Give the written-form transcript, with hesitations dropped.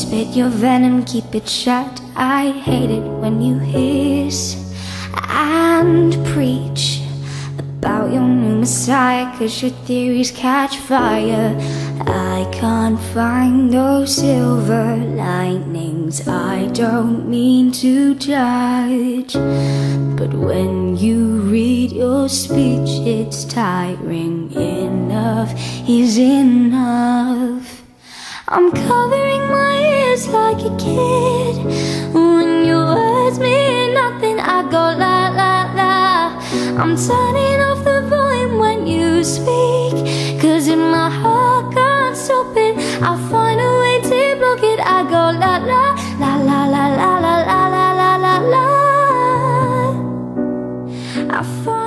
spit your venom, keep it shut. I hate it when you hiss and preach about your new messiah, 'cause your theories catch fire. I can't find those silver linings, I don't mean to judge, but when you read your speech it's tiring. Enough is enough. I'm covering my ears like a kid. When your words mean nothing I go la la la. I'm turning off the volume when you speak, 'cause if my heart can't stop it I'll find a way to block it. I go la la la la la la la la la la la. I find